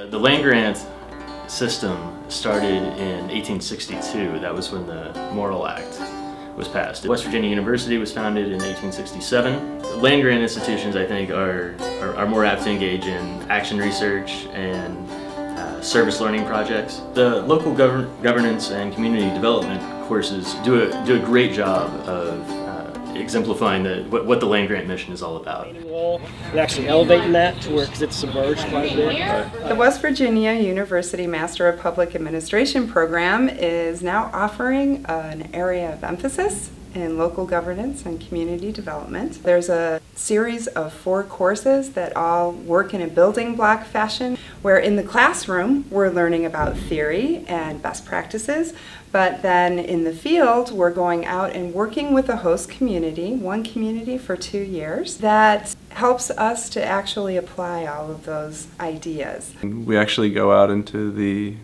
The land-grant system started in 1862. That was when the Morrill Act was passed. West Virginia University was founded in 1867. The land-grant institutions, I think, are more apt to engage in action research and service learning projects. The local governance and community development courses do a great job of exemplifying what the land-grant mission is all about. And actually elevating that to where, because it's submerged quite a bit. The West Virginia University Master of Public Administration program is now offering an area of emphasis in local governance and community development. There's a series of 4 courses that all work in a building block fashion, where in the classroom we're learning about theory and best practices, but then in the field we're going out and working with a host community, one community for 2 years, that helps us to actually apply all of those ideas. We actually go out into the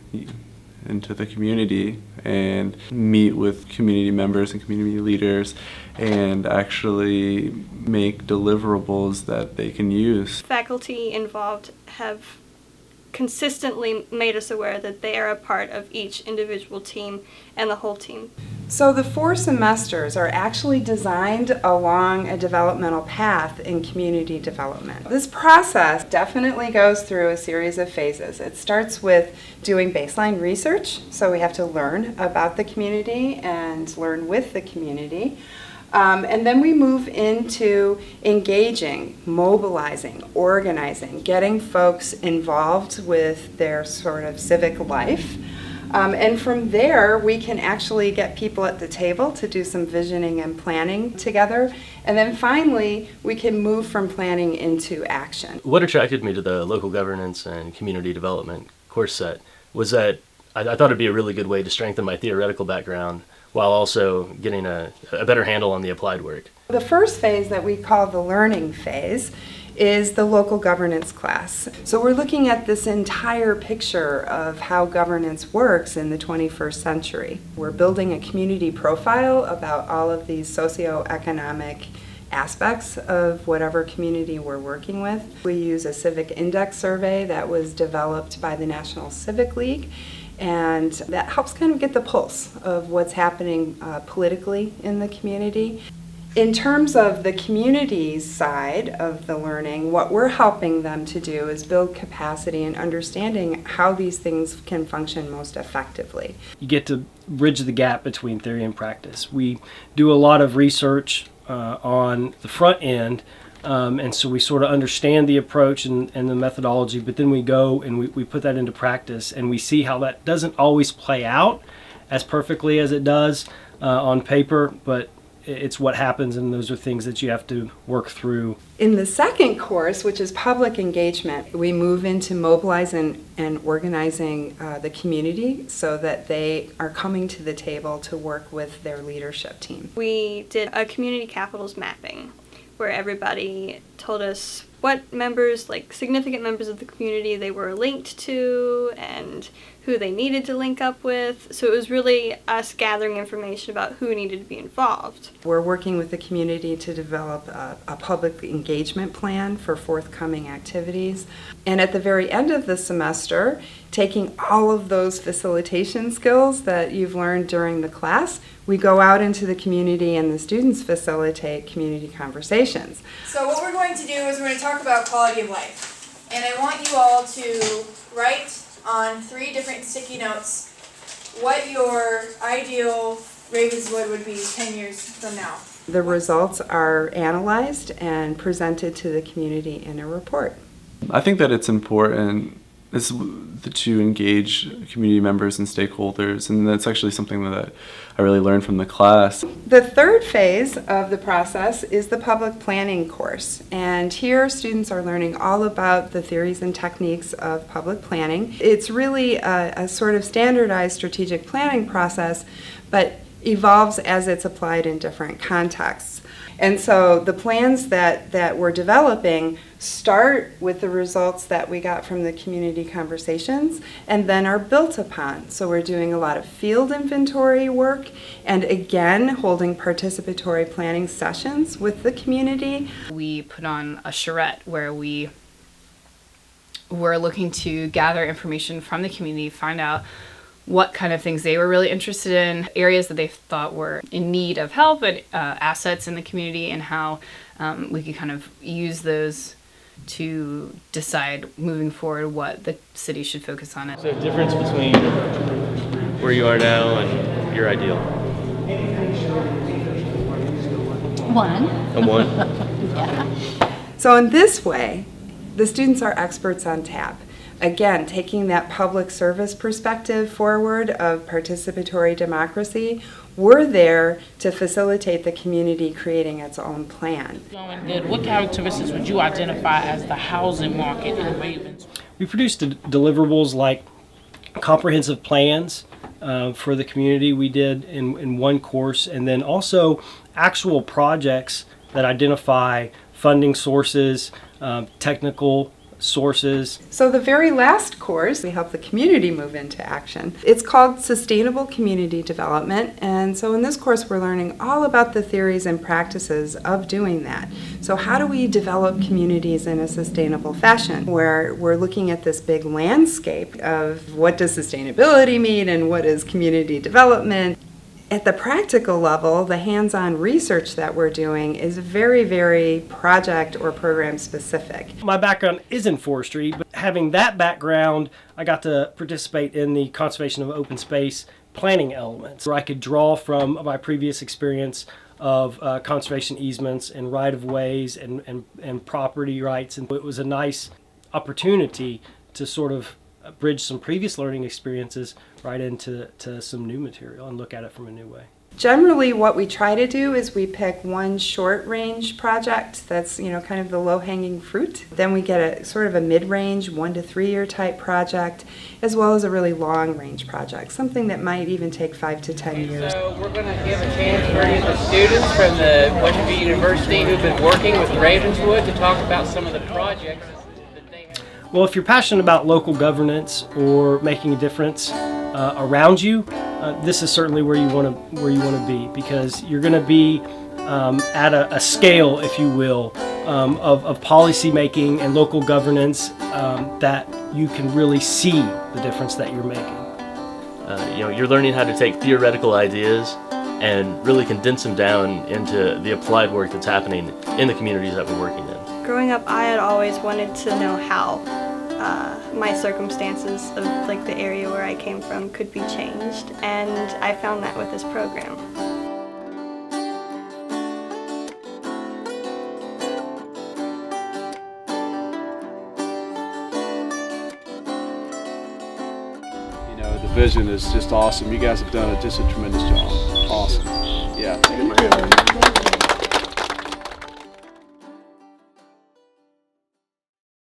community and meet with community members and community leaders and actually make deliverables that they can use. Faculty involved have consistently made us aware that they are a part of each individual team and the whole team. So the 4 semesters are actually designed along a developmental path in community development. This process definitely goes through a series of phases. It starts with doing baseline research, so we have to learn about the community and learn with the community. And then we move into engaging, mobilizing, organizing, getting folks involved with their sort of civic life. And from there, we can actually get people at the table to do some visioning and planning together. And then finally, we can move from planning into action. What attracted me to the local governance and community development course set was that I thought it'd be a really good way to strengthen my theoretical background while also getting a better handle on the applied work. The first phase that we call the learning phase is the local governance class. So we're looking at this entire picture of how governance works in the 21st century. We're building a community profile about all of these socioeconomic aspects of whatever community we're working with. We use a civic index survey that was developed by the National Civic League, and that helps kind of get the pulse of what's happening politically in the community. In terms of the community's side of the learning, what we're helping them to do is build capacity and understanding how these things can function most effectively. You get to bridge the gap between theory and practice. We do a lot of research on the front end, and so we sort of understand the approach and the methodology, but then we go and we put that into practice, and we see how that doesn't always play out as perfectly as it does on paper, but it's what happens, and those are things that you have to work through. In the second course, which is public engagement, we move into mobilizing and organizing the community so that they are coming to the table to work with their leadership team. We did a community capitals mapping where everybody told us what members, like significant members of the community, they were linked to and who they needed to link up with. So it was really us gathering information about who needed to be involved. We're working with the community to develop a public engagement plan for forthcoming activities. And at the very end of the semester, taking all of those facilitation skills that you've learned during the class, we go out into the community and the students facilitate community conversations. So what we're going to do is we're going to talk about quality of life. And I want you all to write on 3 different sticky notes what your ideal Ravenswood would be 10 years from now. The results are analyzed and presented to the community in a report. I think that it's important to engage community members and stakeholders, and that's actually something that I really learned from the class. The third phase of the process is the public planning course, and here students are learning all about the theories and techniques of public planning. It's really a sort of standardized strategic planning process, but evolves as it's applied in different contexts. And so the plans that we're developing start with the results that we got from the community conversations and then are built upon. So we're doing a lot of field inventory work and again holding participatory planning sessions with the community. We put on a charrette where we were looking to gather information from the community, find out what kind of things they were really interested in, areas that they thought were in need of help, and assets in the community, and how we could kind of use those to decide moving forward what the city should focus on. So the difference between where you are now and your ideal? One. A one? So in this way, the students are experts on tap. Again, taking that public service perspective forward of participatory democracy, we're there to facilitate the community creating its own plan. Going good. What characteristics would you identify as the housing market in Ravens? We produced deliverables like comprehensive plans for the community we did in one course, and then also actual projects that identify funding sources, technical sources. So the very last course, we help the community move into action. It's called Sustainable Community Development, and so in this course we're learning all about the theories and practices of doing that. So how do we develop communities in a sustainable fashion, where we're looking at this big landscape of what does sustainability mean and what is community development. At the practical level, the hands-on research that we're doing is very, very project or program specific. My background is in forestry, but having that background, I got to participate in the conservation of open space planning elements, where I could draw from my previous experience of conservation easements and right-of-ways and property rights. And it was a nice opportunity to sort of bridge some previous learning experiences right into some new material and look at it from a new way. Generally, what we try to do is we pick one short-range project that's, kind of the low-hanging fruit. Then we get a sort of a mid-range, 1 to 3 year type project, as well as a really long-range project, something that might even take 5 to 10 years. So we're going to give a chance for any of the students from the Western University who've been working with Ravenswood to talk about some of the projects that they have. Well, if you're passionate about local governance or making a difference around you, this is certainly where you want to be, because you're going to be at a scale, if you will, of policy making and local governance that you can really see the difference that you're making. You're learning how to take theoretical ideas and really condense them down into the applied work that's happening in the communities that we're working in. Growing up, I had always wanted to know how my circumstances of the area where I came from could be changed, and I found that with this program. The vision is just awesome. You guys have done just a tremendous job. Awesome. Yeah.